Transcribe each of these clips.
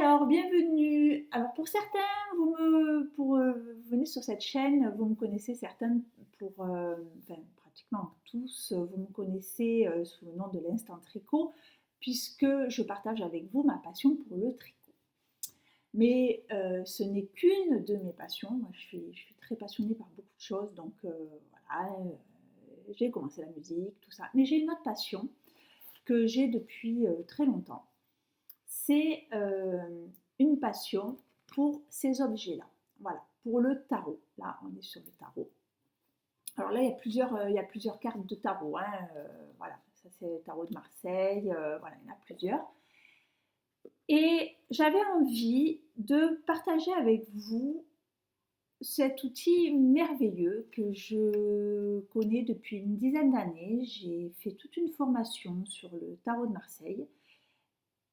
Alors, bienvenue. Alors, pour certains, vous venez sur cette chaîne, vous me connaissez certains enfin, pratiquement tous, vous me connaissez sous le nom de l'Instant Tricot, puisque je partage avec vous ma passion pour le tricot. Mais ce n'est qu'une de mes passions. Moi, je suis très passionnée par beaucoup de choses, donc voilà, j'ai commencé la musique, tout ça. Mais j'ai une autre passion que j'ai depuis très longtemps. C'est une passion pour ces objets-là. Voilà, pour le tarot. Là, on est sur le tarot. Alors là, il y a plusieurs cartes de tarot. Hein, voilà, ça c'est le tarot de Marseille. Voilà, il y en a plusieurs. Et j'avais envie de partager avec vous cet outil merveilleux que je connais depuis une dizaine d'années. J'ai fait toute une formation sur le tarot de Marseille.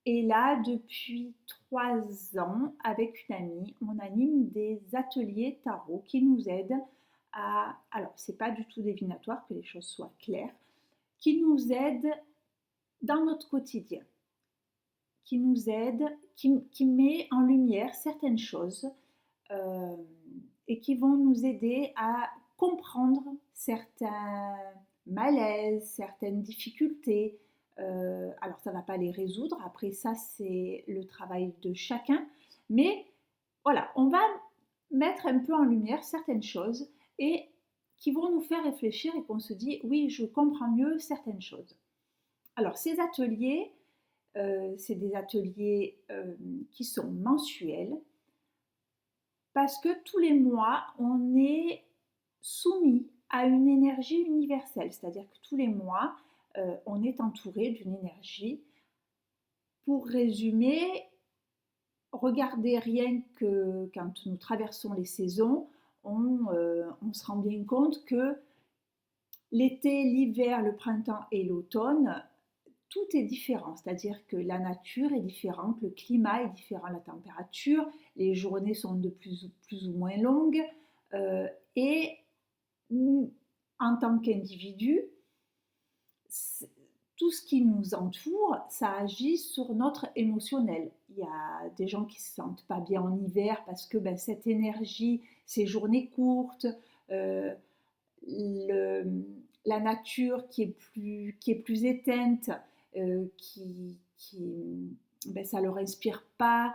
Et là, depuis 3 ans, avec une amie, on anime des ateliers tarot qui nous aident à... Alors, c'est pas du tout divinatoire, que les choses soient claires, qui nous aident dans notre quotidien, qui nous aident, qui met en lumière certaines choses euh, et qui vont nous aider à comprendre certains malaises, certaines difficultés. Alors ça ne va pas les résoudre, après ça c'est le travail de chacun, mais voilà, on va mettre un peu en lumière certaines choses et qui vont nous faire réfléchir et qu'on se dit oui, je comprends mieux certaines choses. Alors ces ateliers, c'est des ateliers qui sont mensuels, parce que tous les mois, on est soumis à une énergie universelle, c'est-à-dire que tous les mois, on est entouré d'une énergie. Pour résumer, regardez rien que quand nous traversons les saisons, on se rend bien compte que l'été, l'hiver, le printemps et l'automne, tout est différent, c'est-à-dire que la nature est différente, le climat est différent, la température, les journées sont de plus ou moins longues, et nous, en tant qu'individu, tout ce qui nous entoure, ça agit sur notre émotionnel. Il y a des gens qui ne se sentent pas bien en hiver parce que cette énergie, ces journées courtes, euh, le, la nature qui est plus éteinte, ça ne leur inspire pas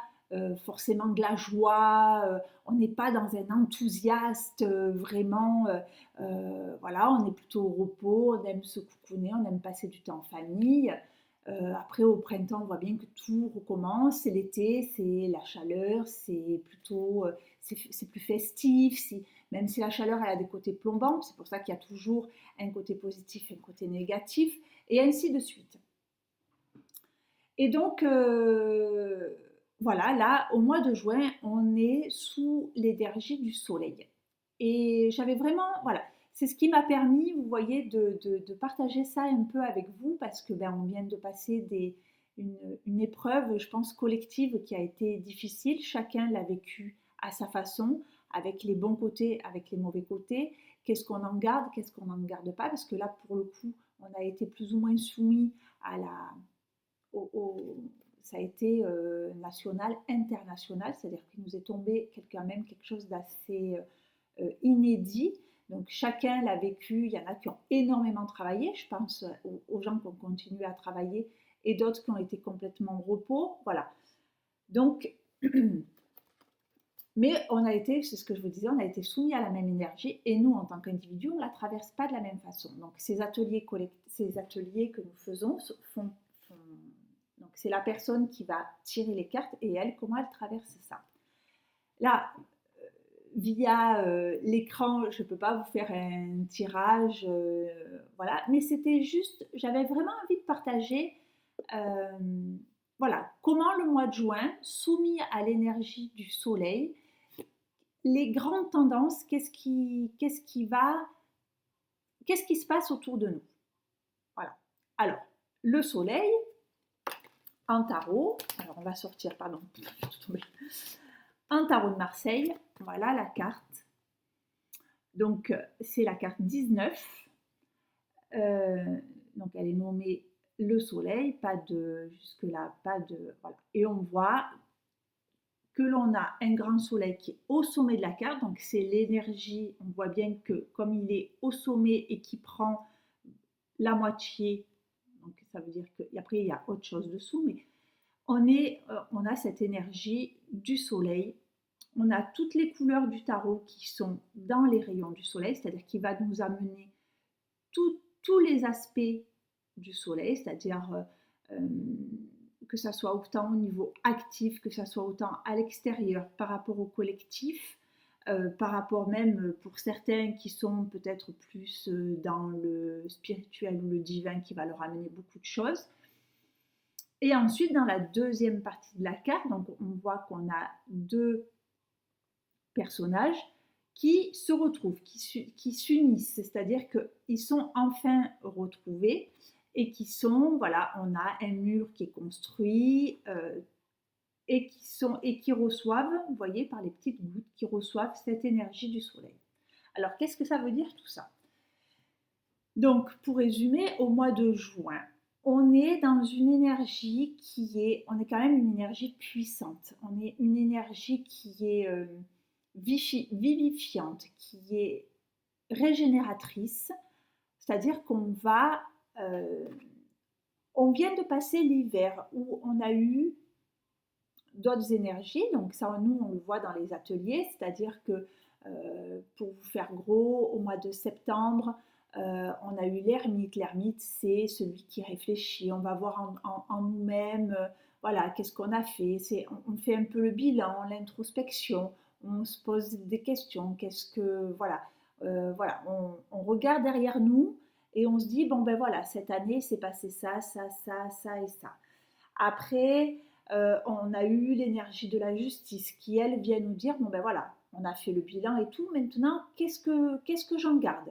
forcément de la joie, on n'est pas dans un enthousiaste vraiment, voilà, on est plutôt au repos, on aime se coucouner, on aime passer du temps en famille. Après au printemps on voit bien que tout recommence, c'est l'été, c'est la chaleur, c'est plutôt, c'est plus festif, même si la chaleur elle a des côtés plombants, c'est pour ça qu'il y a toujours un côté positif et un côté négatif, et ainsi de suite. Et donc, voilà, là, au mois de juin, on est sous l'énergie du soleil. Et j'avais vraiment, voilà, c'est ce qui m'a permis, vous voyez, de partager ça un peu avec vous, parce que on vient de passer une épreuve, je pense, collective qui a été difficile. Chacun l'a vécu à sa façon, avec les bons côtés, avec les mauvais côtés. Qu'est-ce qu'on en garde, qu'est-ce qu'on n'en garde pas, parce que là, pour le coup, on a été plus ou moins soumis à la ça a été national, international, c'est-à-dire qu'il nous est tombé même quelque chose d'assez inédit. Donc chacun l'a vécu, il y en a qui ont énormément travaillé, je pense aux gens qui ont continué à travailler et d'autres qui ont été complètement au repos, voilà. Donc, mais on a été, c'est ce que je vous disais, on a été soumis à la même énergie et nous, en tant qu'individus, on ne la traverse pas de la même façon. Donc ces ateliers que nous faisons donc c'est la personne qui va tirer les cartes et elle, comment elle traverse ça. Là, via l'écran, je ne peux pas vous faire un tirage, voilà, mais c'était juste, j'avais vraiment envie de partager, voilà, comment le mois de juin, soumis à l'énergie du soleil, les grandes tendances, qu'est-ce qui se passe autour de nous. Voilà. Alors, le soleil, en tarot, alors on va sortir, pardon, un tarot de Marseille, voilà la carte. Donc c'est la carte 19, donc elle est nommée le soleil, pas de, jusque là, pas de, voilà. Et on voit que l'on a un grand soleil qui est au sommet de la carte, donc c'est l'énergie, on voit bien que comme il est au sommet et qui prend la moitié, donc ça veut dire qu'après il y a autre chose dessous, mais on a cette énergie du soleil. On a toutes les couleurs du tarot qui sont dans les rayons du soleil, c'est-à-dire qu'il va nous amener tous les aspects du soleil, c'est-à-dire que ça soit autant au niveau actif, que ça soit autant à l'extérieur par rapport au collectif, par rapport même pour certains qui sont peut-être plus dans le spirituel ou le divin qui va leur amener beaucoup de choses. Et ensuite, dans la deuxième partie de la carte, donc on voit qu'on a deux personnages qui se retrouvent, qui s'unissent, c'est-à-dire qu'ils sont enfin retrouvés et qui sont, voilà, on a un mur qui est construit et qui reçoivent, vous voyez, par les petites gouttes, qui reçoivent cette énergie du soleil. Alors, qu'est-ce que ça veut dire tout ça? Donc, pour résumer, au mois de juin, on est dans une énergie on est quand même une énergie puissante, on est une énergie qui est vivifiante, qui est régénératrice, c'est-à-dire on vient de passer l'hiver où on a eu d'autres énergies, donc ça nous on le voit dans les ateliers, c'est-à-dire que pour vous faire gros, au mois de septembre, on a eu l'ermite. L'ermite, c'est celui qui réfléchit. On va voir en nous-mêmes, voilà, qu'est-ce qu'on a fait. On fait un peu le bilan, l'introspection. On se pose des questions. Voilà, on regarde derrière nous et on se dit, bon ben voilà, cette année, c'est passé ça, ça, ça, ça et ça. Après, on a eu l'énergie de la justice qui, elle, vient nous dire, bon ben voilà, on a fait le bilan et tout, maintenant, qu'est-ce que j'en garde?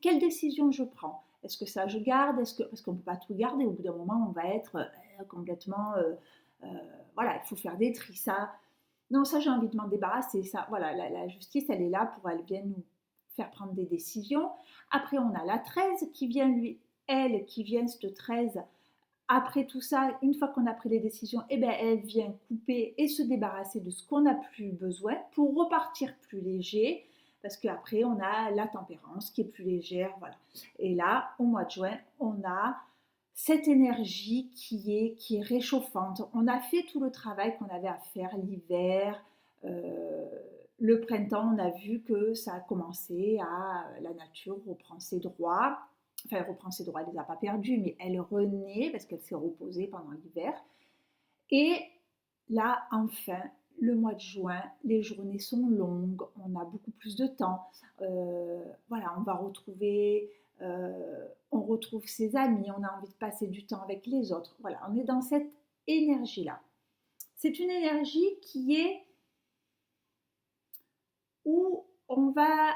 Quelle décision je prends? Est-ce que ça je garde? Parce qu'on ne peut pas tout garder, au bout d'un moment, on va être complètement... euh, voilà, il faut faire des tris, ça... Non, ça j'ai envie de m'en débarrasser, ça, voilà, la justice, elle est là elle vient nous faire prendre des décisions. Après, on a la 13 qui vient, cette 13 après tout ça, une fois qu'on a pris les décisions, eh bien, elle vient couper et se débarrasser de ce qu'on n'a plus besoin pour repartir plus léger. Parce qu'après, on a la tempérance qui est plus légère. Voilà. Et là, au mois de juin, on a cette énergie qui est réchauffante. On a fait tout le travail qu'on avait à faire l'hiver. euh, le printemps, on a vu que ça a commencé la nature reprend ses droits. Enfin, elle reprend ses droits, elle ne les a pas perdus, mais elle renaît parce qu'elle s'est reposée pendant l'hiver. Et là, enfin, le mois de juin, les journées sont longues, on a beaucoup plus de temps. Voilà, on retrouve ses amis, on a envie de passer du temps avec les autres. Voilà, on est dans cette énergie-là. C'est une énergie qui est où on va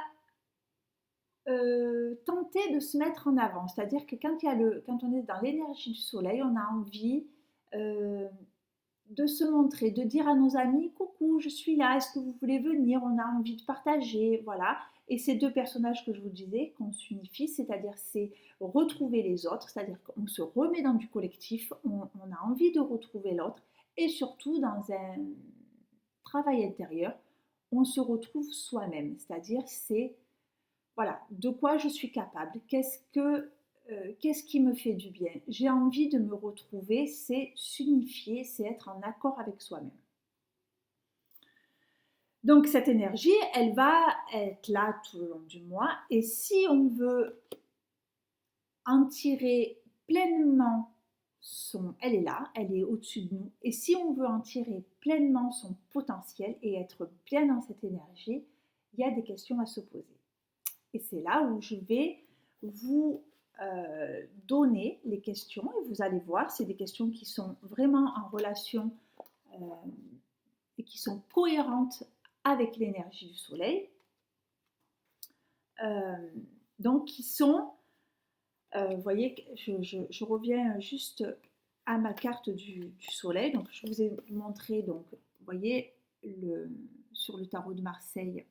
tenter de se mettre en avant. C'est-à-dire que quand on est dans l'énergie du soleil, on a envie de se montrer, de dire à nos amis, coucou, je suis là, est-ce que vous voulez venir? On a envie de partager, voilà. Et ces deux personnages que je vous disais, qu'on s'unifie, c'est-à-dire c'est retrouver les autres, c'est-à-dire qu'on se remet dans du collectif, on a envie de retrouver l'autre, et surtout dans un travail intérieur, on se retrouve soi-même, c'est-à-dire c'est voilà, de quoi je suis capable, qu'est-ce qui me fait du bien. J'ai envie de me retrouver, c'est s'unifier, c'est être en accord avec soi-même. Donc cette énergie, elle va être là tout le long du mois et si on veut en tirer pleinement elle est là, elle est au-dessus de nous et si on veut en tirer pleinement son potentiel et être bien dans cette énergie, il y a des questions à se poser. Et c'est là où je vais vous donner les questions et vous allez voir, c'est des questions qui sont vraiment en relation et qui sont cohérentes avec l'énergie du soleil. Donc qui sont, vous voyez, je reviens juste à ma carte du soleil. Donc je vous ai montré, donc, vous voyez, sur le tarot de Marseille,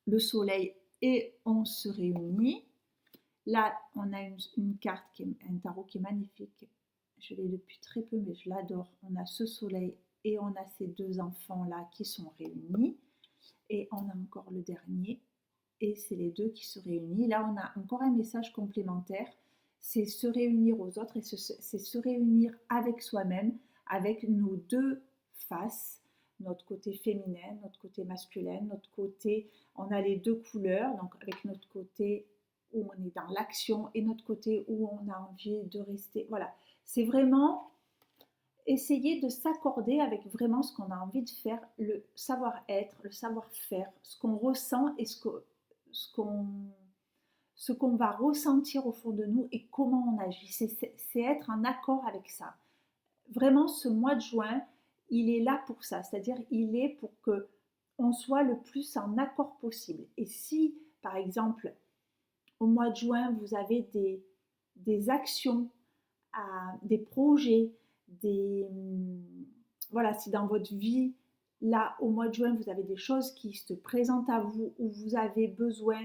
le soleil et on se réunit. Là, on a une carte, un tarot qui est magnifique. Je l'ai depuis très peu, mais je l'adore. On a ce soleil et on a ces 2 enfants-là qui sont réunis et on a encore le dernier et c'est les 2 qui se réunissent. Là, on a encore un message complémentaire, c'est se réunir aux autres et c'est se réunir avec soi-même, avec nos 2 faces, notre côté féminin, notre côté masculin, notre côté, on a les 2 couleurs, donc avec notre côté où on est dans l'action et notre côté où on a envie de rester. Voilà, c'est vraiment essayer de s'accorder avec vraiment ce qu'on a envie de faire, le savoir-être, le savoir-faire, ce qu'on ressent et ce qu'on ce qu'on va ressentir au fond de nous et comment on agit. C'est être en accord avec ça. Vraiment, ce mois de juin, il est là pour ça, c'est-à-dire il est pour que on soit le plus en accord possible. Et si, par exemple, au mois de juin, vous avez des actions, des projets, voilà, si dans votre vie, là, au mois de juin, vous avez des choses qui se présentent à vous, où vous avez besoin,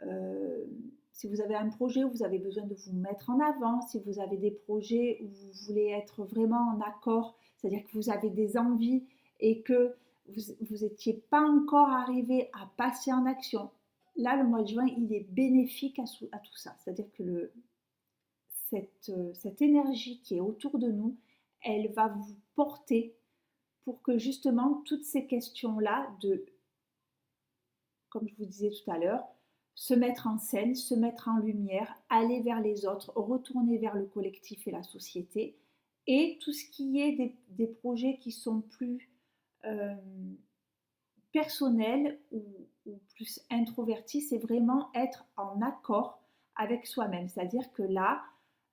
euh, si vous avez un projet où vous avez besoin de vous mettre en avant, si vous avez des projets où vous voulez être vraiment en accord, c'est-à-dire que vous avez des envies et que vous n'étiez pas encore arrivé à passer en action, là, le mois de juin, il est bénéfique à tout ça. C'est-à-dire que cette énergie qui est autour de nous, elle va vous porter pour que justement toutes ces questions-là comme je vous disais tout à l'heure, se mettre en scène, se mettre en lumière, aller vers les autres, retourner vers le collectif et la société, et tout ce qui est des projets qui sont plus euh, personnels ou plus introvertis, c'est vraiment être en accord avec soi-même. C'est-à-dire que là,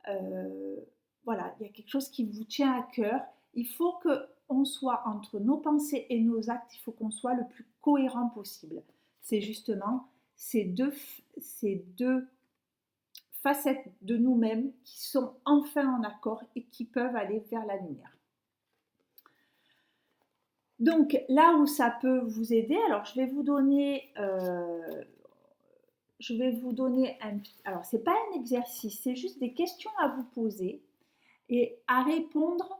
euh, voilà, il y a quelque chose qui vous tient à cœur. Il faut qu'on soit entre nos pensées et nos actes, il faut qu'on soit le plus cohérent possible. C'est justement ces deux facettes de nous-mêmes qui sont enfin en accord et qui peuvent aller vers la lumière. Donc là où ça peut vous aider, alors je vais vous donner alors c'est pas un exercice, c'est juste des questions à vous poser et à répondre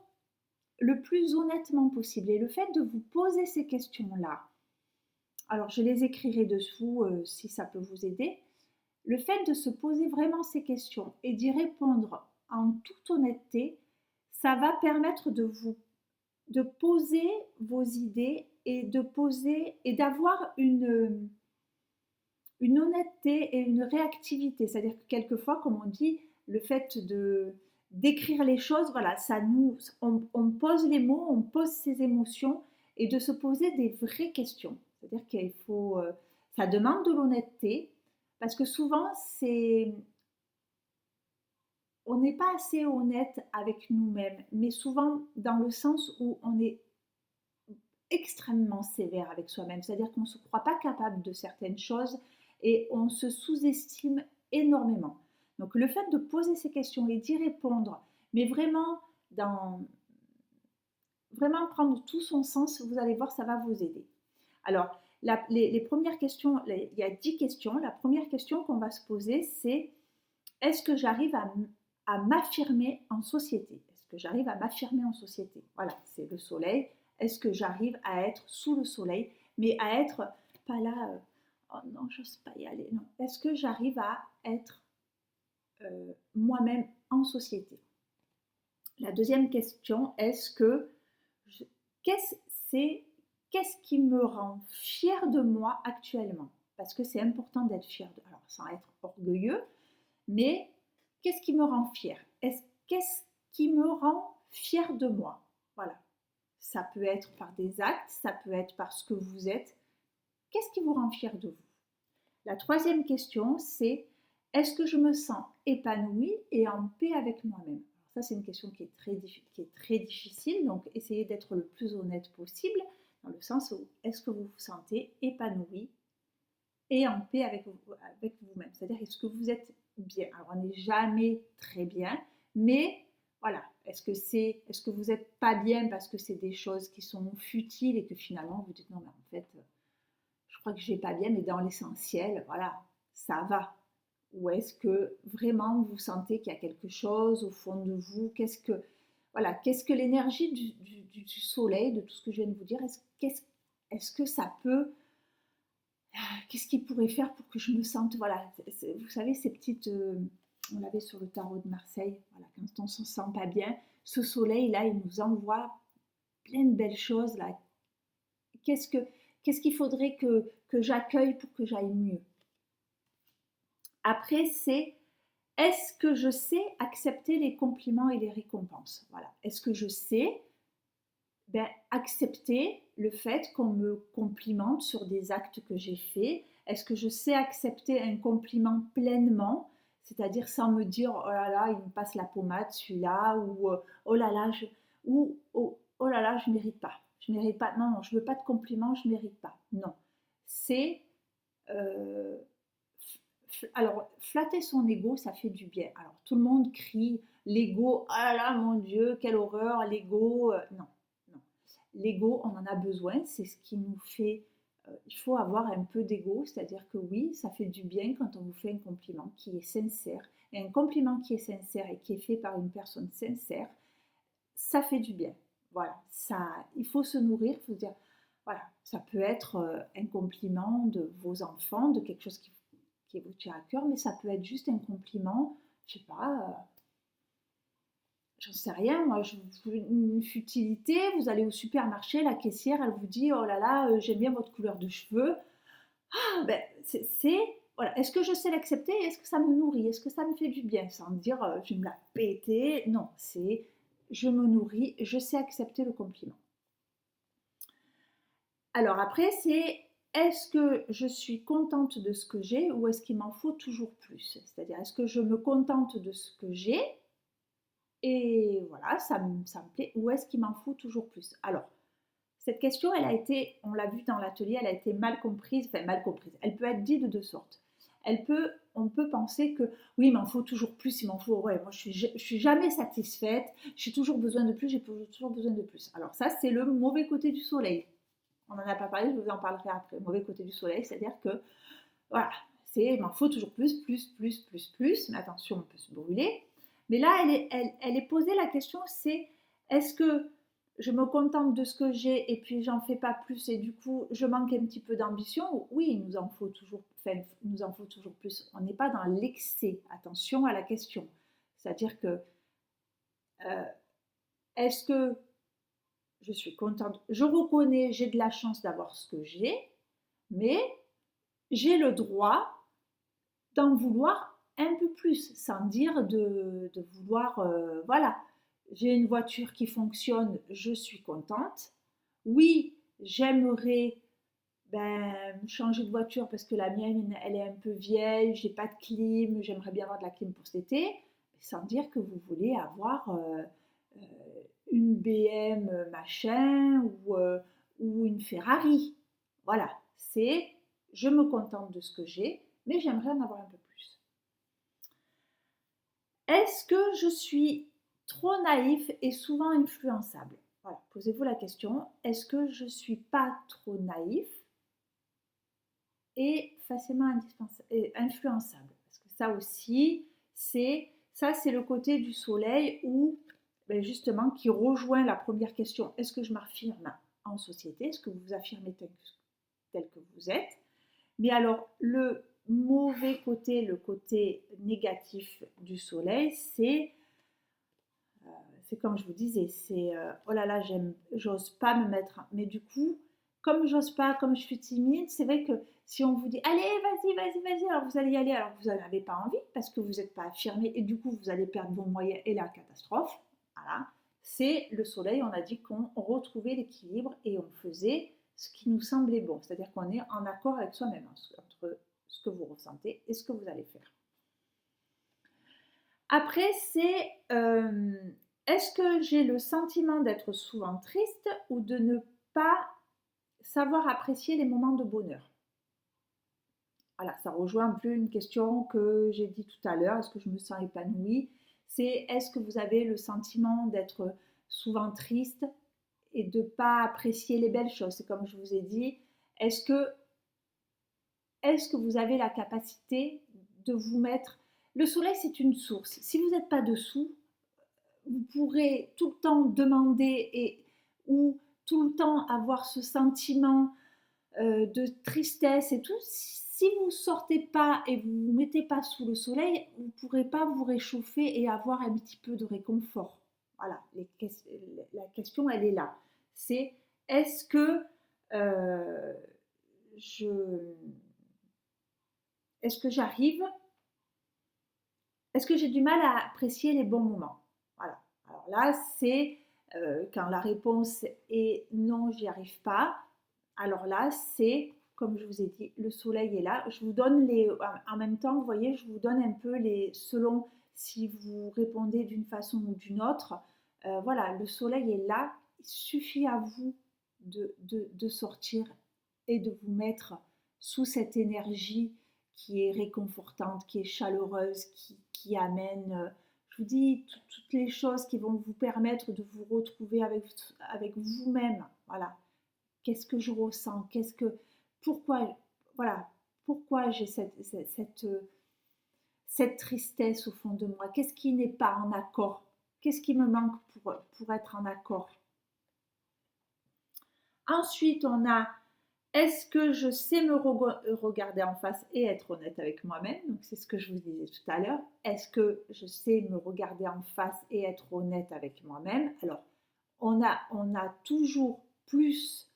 le plus honnêtement possible. Et le fait de vous poser ces questions-là, alors je les écrirai dessous si ça peut vous aider, le fait de se poser vraiment ces questions et d'y répondre en toute honnêteté, ça va permettre de poser vos idées et d'avoir une honnêteté et une réactivité. C'est-à-dire que quelquefois, comme on dit, le fait d'écrire les choses, voilà, on pose les mots, on pose ses émotions et de se poser des vraies questions. C'est-à-dire qu'il faut, ça demande de l'honnêteté parce que souvent on n'est pas assez honnête avec nous-mêmes, mais souvent dans le sens où on est extrêmement sévère avec soi-même, c'est-à-dire qu'on ne se croit pas capable de certaines choses et on se sous-estime énormément. Donc le fait de poser ces questions et d'y répondre, mais vraiment prendre tout son sens, vous allez voir, ça va vous aider. Alors, les premières questions, il y a 10 questions. La première question qu'on va se poser, c'est est-ce que j'arrive à m'affirmer en société? Est-ce que j'arrive à m'affirmer en société? Voilà, c'est le soleil. Est-ce que j'arrive à être sous le soleil, mais à être pas là, oh non, j'ose pas y aller. Non. Est-ce que j'arrive à être moi-même en société? La deuxième question, qu'est-ce qui me rend fière de moi actuellement? Parce que c'est important d'être fier alors sans être orgueilleux, mais qu'est-ce qui me rend fière? Qu'est-ce qui me rend fière de moi? Voilà. Ça peut être par des actes, ça peut être par ce que vous êtes. Qu'est-ce qui vous rend fière de vous? La troisième question, c'est est-ce que je me sens épanouie et en paix avec moi-même? Ça, c'est une question qui est très difficile, donc essayez d'être le plus honnête possible, dans le sens où est-ce que vous vous sentez épanoui et en paix avec vous-même? C'est-à-dire, est-ce que vous êtes bien? Alors, on n'est jamais très bien, mais voilà, est-ce que vous n'êtes pas bien parce que c'est des choses qui sont futiles et que finalement vous dites non, mais en fait, je crois que je vais pas bien, mais dans l'essentiel, voilà, ça va. Ou est-ce que vraiment vous sentez qu'il y a quelque chose au fond de vous? voilà, qu'est-ce que l'énergie du soleil, de tout ce que je viens de vous dire, est-ce que ça peut, qu'est-ce qu'il pourrait faire pour que je me sente, voilà, vous savez, ces petites, on l'avait sur le tarot de Marseille, voilà, quand on ne se sent pas bien, ce soleil-là, il nous envoie plein de belles choses, là. Qu'est-ce que, qu'est-ce qu'il faudrait que j'accueille pour que j'aille mieux? Après, c'est est-ce que je sais accepter les compliments et les récompenses? Voilà. Est-ce que je sais accepter le fait qu'on me complimente sur des actes que j'ai faits? Est-ce que je sais accepter un compliment pleinement, c'est-à-dire sans me dire oh là là, il me passe la pommade celui-là, ou oh là là, oh là là, je mérite pas. Je mérite pas. Non, non, je veux pas de compliments, je mérite pas. Non. C'est euh, alors, flatter son ego, ça fait du bien. Alors, tout le monde crie l'ego, ah là là, mon Dieu, quelle horreur, l'ego. Non, non. L'ego, on en a besoin, c'est ce qui nous fait. Il faut avoir un peu d'ego, c'est-à-dire que oui, ça fait du bien quand on vous fait un compliment qui est sincère. Et un compliment qui est sincère et qui est fait par une personne sincère, ça fait du bien. Voilà, ça, il faut se nourrir, il faut se dire, voilà, ça peut être un compliment de vos enfants, de quelque chose qui vous tient à cœur, mais ça peut être juste un compliment, je sais pas, j'en sais rien, moi, une futilité, vous allez au supermarché, la caissière, elle vous dit, oh là là, j'aime bien votre couleur de cheveux. Ah, ben, voilà, est-ce que je sais l'accepter? Est-ce que ça me nourrit? Est-ce que ça me fait du bien? Sans me dire, je vais me la péter. Non, c'est, je me nourris, je sais accepter le compliment. Alors après, c'est est-ce que je suis contente de ce que j'ai ou est-ce qu'il m'en faut toujours plus? C'est-à-dire, est-ce que je me contente de ce que j'ai et voilà, ça me plaît, ou est-ce qu'il m'en faut toujours plus? Alors, cette question, elle a été, on l'a vu dans l'atelier, elle a été mal comprise, enfin mal comprise. Elle peut être dite de deux sortes. On peut penser que oui, il m'en faut toujours plus, il m'en faut, ouais, moi je suis jamais satisfaite, j'ai toujours besoin de plus, j'ai toujours besoin de plus. Alors ça, c'est le mauvais côté du soleil. On n'en a pas parlé, je vous en parlerai après. Le mauvais côté du soleil, c'est-à-dire que, voilà, il m'en faut toujours plus, plus, plus, plus, plus, mais attention, on peut se brûler. Mais là, elle est posée la question, c'est est-ce que je me contente de ce que j'ai et puis j'en fais pas plus et du coup je manque un petit peu d'ambition? Oui, il nous en faut toujours, enfin, il nous en faut toujours plus. On n'est pas dans l'excès. Attention à la question. C'est-à-dire que euh, est-ce que je suis contente? Je reconnais, j'ai de la chance d'avoir ce que j'ai, mais j'ai le droit d'en vouloir un peu plus, sans dire de vouloir, voilà, j'ai une voiture qui fonctionne, je suis contente. Oui, j'aimerais changer de voiture parce que la mienne, elle est un peu vieille, j'ai pas de clim, j'aimerais bien avoir de la clim pour cet été, sans dire que vous voulez avoir euh, une BM machin ou une Ferrari. Voilà, c'est je me contente de ce que j'ai, mais j'aimerais en avoir un peu plus. Est-ce que je suis trop naïf et souvent influençable? Voilà, posez-vous la question. Est-ce que je suis pas trop naïf et facilement influençable? Parce que ça aussi, c'est le côté du soleil où justement qui rejoint la première question. Est-ce que je m'affirme en société? Est-ce que vous vous affirmez tel que vous êtes? Mais alors, le mauvais côté, le côté négatif du soleil, c'est comme je vous disais, c'est oh là là, j'ose pas me mettre. Mais du coup, comme j'ose pas, comme je suis timide, c'est vrai que si on vous dit allez, vas-y, vas-y, vas-y, alors vous allez y aller, alors vous n'en avez pas envie parce que vous n'êtes pas affirmé et du coup vous allez perdre vos moyens et la catastrophe. Voilà, c'est le soleil. On a dit qu'on retrouvait l'équilibre et on faisait ce qui nous semblait bon, c'est-à-dire qu'on est en accord avec soi-même entre ce que vous ressentez et ce que vous allez faire. Après, c'est est-ce que j'ai le sentiment d'être souvent triste ou de ne pas savoir apprécier les moments de bonheur? Voilà, ça rejoint un peu une question que j'ai dit tout à l'heure, est-ce que je me sens épanouie? C'est est-ce que vous avez le sentiment d'être souvent triste et de ne pas apprécier les belles choses? C'est comme je vous ai dit, est-ce que, est-ce que vous avez la capacité de vous mettre... Le soleil, c'est une source. Si vous n'êtes pas dessous, vous pourrez tout le temps demander ou tout le temps avoir ce sentiment de tristesse et tout. Si vous ne sortez pas et vous ne vous mettez pas sous le soleil, vous ne pourrez pas vous réchauffer et avoir un petit peu de réconfort. Voilà, la question, elle est là. C'est est-ce que euh, je, est-ce que j'arrive, est-ce que j'ai du mal à apprécier les bons moments? Voilà. Alors là, c'est quand la réponse est non, j'y arrive pas. Alors là, c'est, comme je vous ai dit, le soleil est là. Je vous donne en même temps, vous voyez, je vous donne un peu selon si vous répondez d'une façon ou d'une autre. Voilà, le soleil est là. Il suffit à vous de sortir et de vous mettre sous cette énergie qui est réconfortante, qui est chaleureuse, qui amène, je vous dis, toutes les choses qui vont vous permettre de vous retrouver avec vous-même. Voilà. Qu'est-ce que je ressens? Pourquoi, voilà, pourquoi j'ai cette tristesse au fond de moi? Qu'est-ce qui n'est pas en accord? Qu'est-ce qui me manque pour être en accord? Ensuite, on a est-ce que je sais me regarder en face et être honnête avec moi-même? Donc, c'est ce que je vous disais tout à l'heure. Est-ce que je sais me regarder en face et être honnête avec moi-même? Alors, on a toujours plus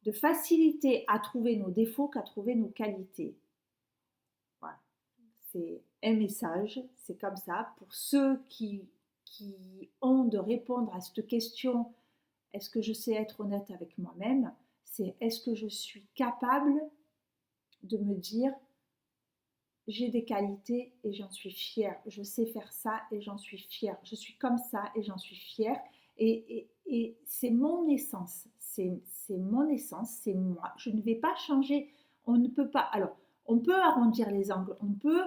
de facilité à trouver nos défauts qu'à trouver nos qualités. Voilà. C'est un message, c'est comme ça. Pour ceux qui ont de répondre à cette question, est-ce que je sais être honnête avec moi-même? C'est est-ce que je suis capable de me dire j'ai des qualités et j'en suis fière, je sais faire ça et j'en suis fière, je suis comme ça et j'en suis fière, et c'est mon essence, c'est mon essence, c'est moi, je ne vais pas changer, on ne peut pas, alors on peut arrondir les angles, on peut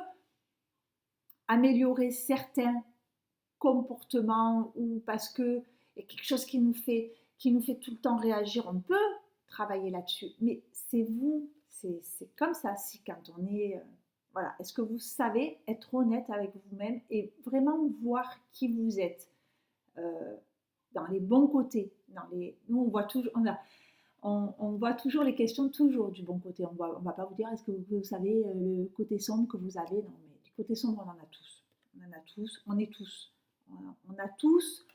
améliorer certains comportements ou parce que il y a quelque chose qui nous fait tout le temps réagir, on peut travailler là-dessus, mais c'est vous, c'est comme ça, si quand on est voilà, est-ce que vous savez être honnête avec vous-même et vraiment voir qui vous êtes dans les bons côtés. Nous, on voit toujours, on voit toujours les questions toujours du bon côté. On va pas vous dire est-ce que vous savez le côté sombre que vous avez. Non, mais du côté sombre, on en a tous. On en a tous. On est tous. On a tous.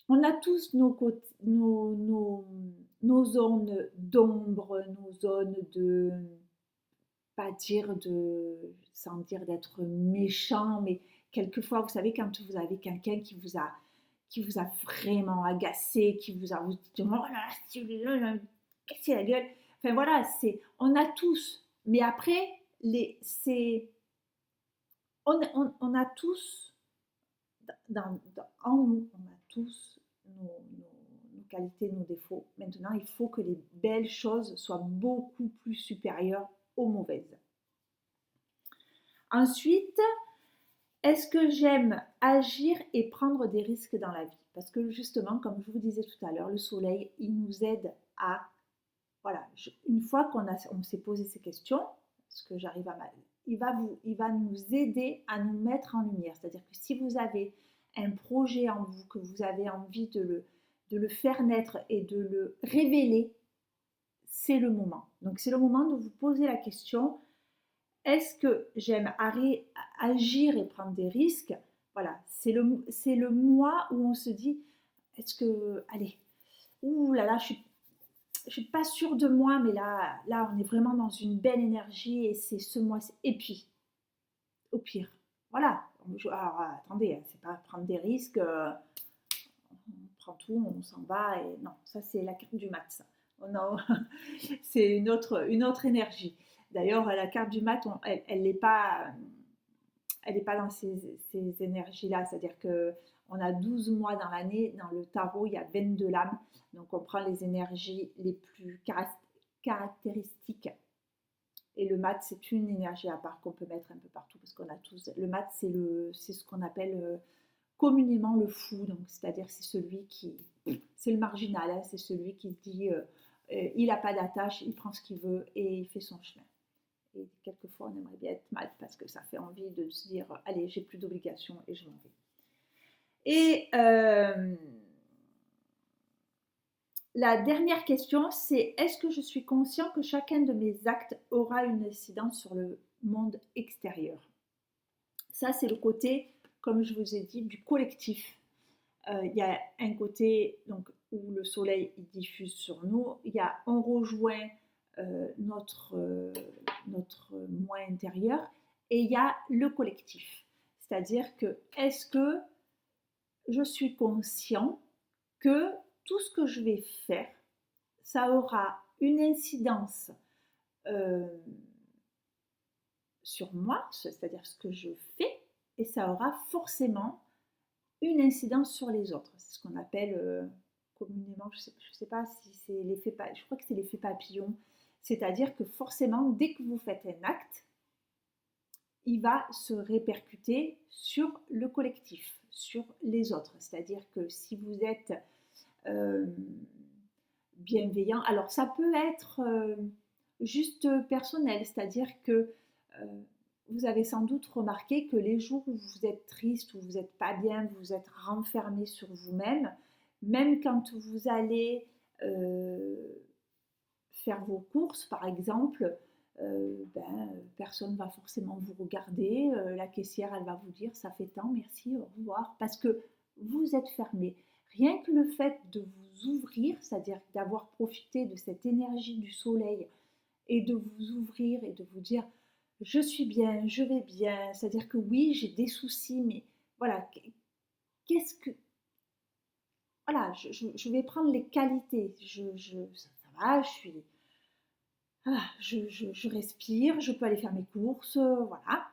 On a tous nos zones d'ombre, nos zones de pas dire sans dire d'être méchant, mais quelquefois, vous savez, quand vous avez quelqu'un qui vous a vraiment agacé, qui vous a dit, oh là là, cassé la gueule. Enfin voilà, on a tous, mais après, on a tous, en nous, on a tous nos qualités, nos défauts. Maintenant, il faut que les belles choses soient beaucoup plus supérieures aux mauvaises. Ensuite, est-ce que j'aime agir et prendre des risques dans la vie? Parce que justement, comme je vous disais tout à l'heure, le soleil, il nous aide à... Voilà, une fois on s'est posé ces questions, ce que j'arrive à... Il va nous aider à nous mettre en lumière. C'est-à-dire que si vous avez un projet en vous, que vous avez envie de le faire naître et de le révéler, c'est le moment. Donc c'est le moment de vous poser la question, est-ce que j'aime agir et prendre des risques? Voilà, c'est le moi où on se dit, est-ce que, allez, ouh là là, je suis pas sûre de moi, mais là, on est vraiment dans une belle énergie et c'est ce mois-ci. Et puis, au pire, voilà. Alors, attendez, c'est pas prendre des risques, on prend tout, on s'en va et non, ça c'est la carte du mat, ça. Oh non, c'est une autre énergie. D'ailleurs, la carte du mat, elle n'est pas, dans ces énergies-là. C'est-à-dire qu'on a 12 mois dans l'année. Dans le tarot, il y a 22 lames. Donc, on prend les énergies les plus caractéristiques. Et le mat, c'est une énergie à part qu'on peut mettre un peu partout parce qu'on a tous. Le mat, c'est ce qu'on appelle communément le fou. Donc, c'est-à-dire, c'est le marginal. Hein, c'est celui qui dit, il n'a pas d'attache, il prend ce qu'il veut et il fait son chemin. Et quelquefois, on aimerait bien être mat parce que ça fait envie de se dire, allez, j'ai plus d'obligations et je m'en vais. Et la dernière question, c'est est-ce que je suis conscient que chacun de mes actes aura une incidence sur le monde extérieur? Ça, c'est le côté, comme je vous ai dit, du collectif. Il y a un côté donc, où le soleil il diffuse sur nous, on rejoint notre moi intérieur et il y a le collectif. C'est-à-dire que est-ce que je suis conscient que tout ce que je vais faire, ça aura une incidence euh, sur moi, c'est-à-dire ce que je fais, et ça aura forcément une incidence sur les autres. C'est ce qu'on appelle communément, je sais pas si c'est l'effet, je crois que c'est l'effet papillon. C'est-à-dire que forcément, dès que vous faites un acte, il va se répercuter sur le collectif, sur les autres. C'est-à-dire que si vous êtes euh, bienveillant, alors ça peut être juste personnel, c'est-à-dire que vous avez sans doute remarqué que les jours où vous êtes triste, où vous n'êtes pas bien, vous êtes renfermé sur vous-même, même quand vous allez faire vos courses, par exemple, personne ne va forcément vous regarder. La caissière, elle va vous dire ça fait tant, merci, au revoir, parce que vous êtes fermé. Rien que le fait de vous ouvrir, c'est-à-dire d'avoir profité de cette énergie du soleil et de vous ouvrir et de vous dire je suis bien, je vais bien, c'est-à-dire que oui, j'ai des soucis, mais voilà, qu'est-ce que. Voilà, je vais prendre les qualités. Ça va, je respire, je peux aller faire mes courses, voilà.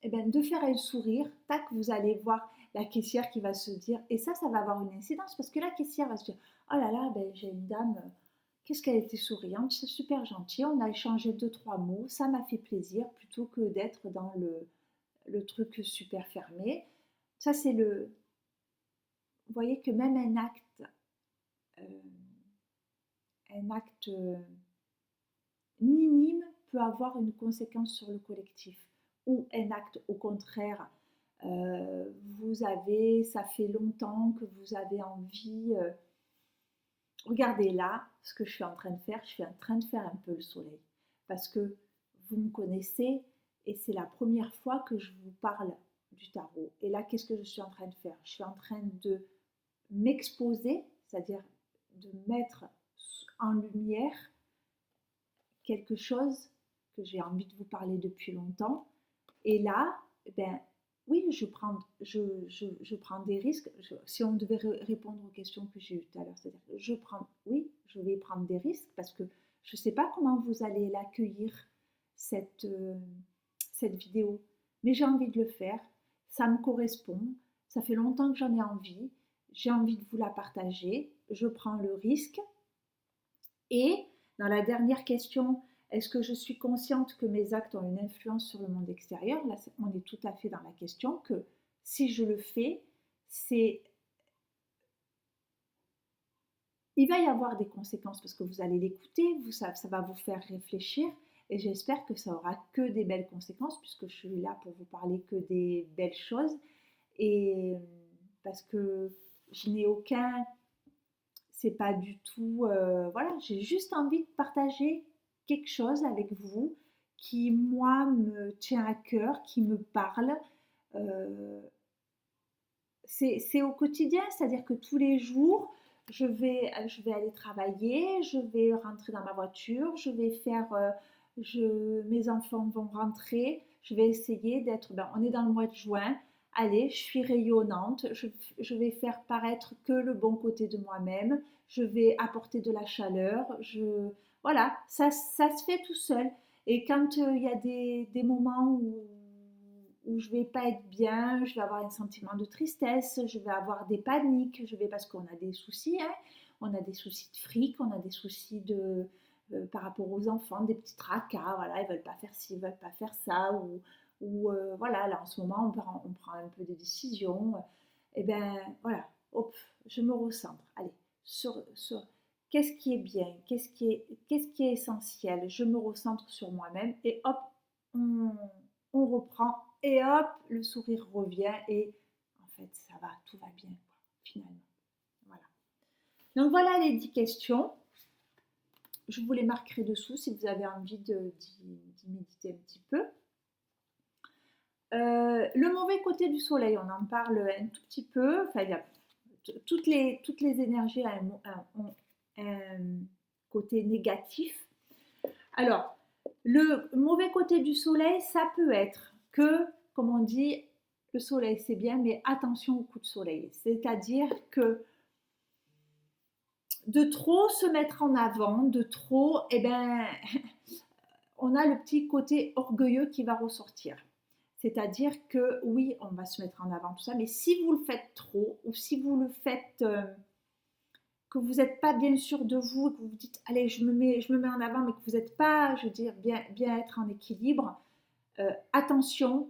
Et bien, de faire un sourire, tac, vous allez voir la caissière qui va se dire, et ça va avoir une incidence parce que la caissière va se dire, oh là là, ben, j'ai une dame, qu'est-ce qu'elle était souriante, c'est super gentil, on a échangé deux, trois mots, ça m'a fait plaisir plutôt que d'être dans le truc super fermé. Ça, c'est le. Vous voyez que même euh, un acte minime peut avoir une conséquence sur le collectif. Ou un acte au contraire, ça fait longtemps que vous avez envie. Regardez là, ce que je suis en train de faire, je suis en train de faire un peu le soleil. Parce que vous me connaissez et c'est la première fois que je vous parle du tarot. Et là, qu'est-ce que je suis en train de faire? Je suis en train de m'exposer, c'est-à-dire de mettre en lumière quelque chose que j'ai envie de vous parler depuis longtemps. Et là, ben, oui, je prends des risques. Si on devait répondre aux questions que j'ai eues tout à l'heure, c'est-à-dire que oui, je vais prendre des risques parce que je ne sais pas comment vous allez l'accueillir, cette vidéo. Mais j'ai envie de le faire. Ça me correspond. Ça fait longtemps que j'en ai envie. J'ai envie de vous la partager. Je prends le risque. Et dans la dernière question, est-ce que je suis consciente que mes actes ont une influence sur le monde extérieur? Là, on est tout à fait dans la question que si je le fais, il va y avoir des conséquences parce que vous allez l'écouter, ça va vous faire réfléchir et j'espère que ça aura que des belles conséquences puisque je suis là pour vous parler que des belles choses et parce que je n'ai aucun c'est pas du tout. Voilà, j'ai juste envie de partager quelque chose avec vous qui, moi, me tient à cœur, qui me parle. Euh, c'est au quotidien, c'est-à-dire que tous les jours, je vais aller travailler, je vais rentrer dans ma voiture, mes enfants vont rentrer, je vais essayer d'être. Ben, on est dans le mois de juin. Allez, je suis rayonnante, je vais faire paraître que le bon côté de moi-même, je vais apporter de la chaleur, voilà, ça se fait tout seul. Et quand il y a des moments où je vais pas être bien, je vais avoir un sentiment de tristesse, je vais avoir des paniques, parce qu'on a des soucis, hein, on a des soucis de fric, on a des soucis par rapport aux enfants, des petits tracas, voilà, ils veulent pas faire ci, ils veulent pas faire ça, ou voilà, là en ce moment on prend un peu des décisions, et ben voilà, hop, je me recentre, allez, sur qu'est-ce qui est bien, qu'est-ce qui est essentiel. Je me recentre sur moi-même et hop, on, on reprend et hop, le sourire revient et en fait, ça va, tout va bien, quoi, finalement. Voilà. Donc voilà les 10 questions. Je vous les marquerai dessous si vous avez envie d'y méditer un petit peu. Le mauvais côté du soleil, on en parle un tout petit peu. Enfin, il y a toutes les énergies ont un côté négatif. Alors, le mauvais côté du soleil, ça peut être que, comme on dit, le soleil c'est bien, mais attention au coup de soleil. C'est-à-dire que de trop se mettre en avant, de trop, eh ben, on a le petit côté orgueilleux qui va ressortir. C'est-à-dire que oui, on va se mettre en avant tout ça, mais si vous le faites trop, ou si vous le faites que vous n'êtes pas bien sûr de vous, et que vous vous dites allez, je me mets en avant, mais que vous n'êtes pas, je veux dire, bien être en équilibre, attention,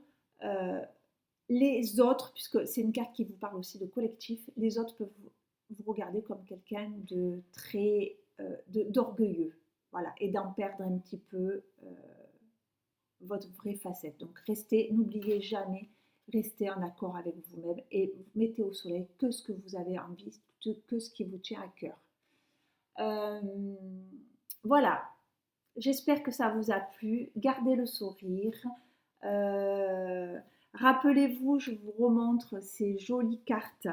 les autres, puisque c'est une carte qui vous parle aussi de collectif, les autres peuvent vous regarder comme quelqu'un de très d'orgueilleux, voilà, et d'en perdre un petit peu votre vraie facette. Donc restez, n'oubliez jamais, restez en accord avec vous-même et mettez au soleil que ce que vous avez envie, que ce qui vous tient à cœur. Voilà, j'espère que ça vous a plu. Gardez le sourire. Rappelez-vous, je vous remontre ces jolies cartes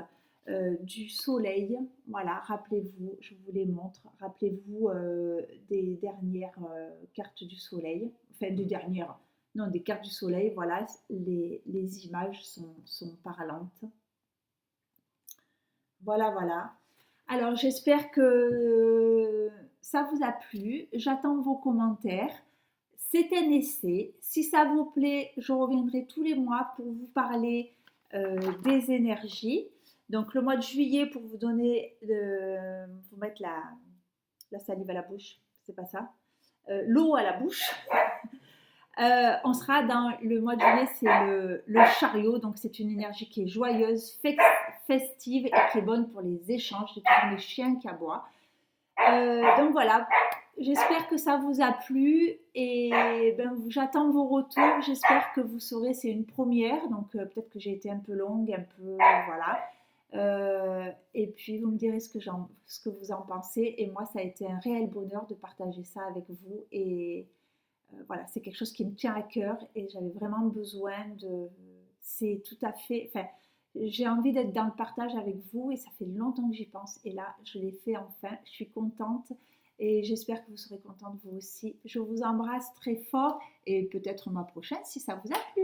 du soleil. Voilà, rappelez-vous, je vous les montre. Rappelez-vous des dernières cartes du soleil. Enfin, des dernières, non, des cartes du soleil. Voilà, les images sont parlantes. Voilà, voilà. Alors, j'espère que ça vous a plu. J'attends vos commentaires. C'est un essai. Si ça vous plaît, je reviendrai tous les mois pour vous parler des énergies. Donc, le mois de juillet, pour vous donner, vous mettre la salive à la bouche, c'est pas ça, l'eau à la bouche. On sera dans le mois de juillet, c'est le chariot, donc c'est une énergie qui est joyeuse, festive et qui est bonne pour les échanges. C'est toujours les chiens qui aboient. Donc voilà, j'espère que ça vous a plu et ben, j'attends vos retours. J'espère que vous saurez, c'est une première, donc peut-être que j'ai été un peu longue, un peu voilà. Et puis vous me direz ce que vous en pensez. Et moi, ça a été un réel bonheur de partager ça avec vous et voilà, c'est quelque chose qui me tient à cœur et j'avais vraiment besoin de. C'est tout à fait. Enfin, j'ai envie d'être dans le partage avec vous et ça fait longtemps que j'y pense. Et là, je l'ai fait enfin. Je suis contente et j'espère que vous serez contente vous aussi. Je vous embrasse très fort et peut-être au mois prochain si ça vous a plu.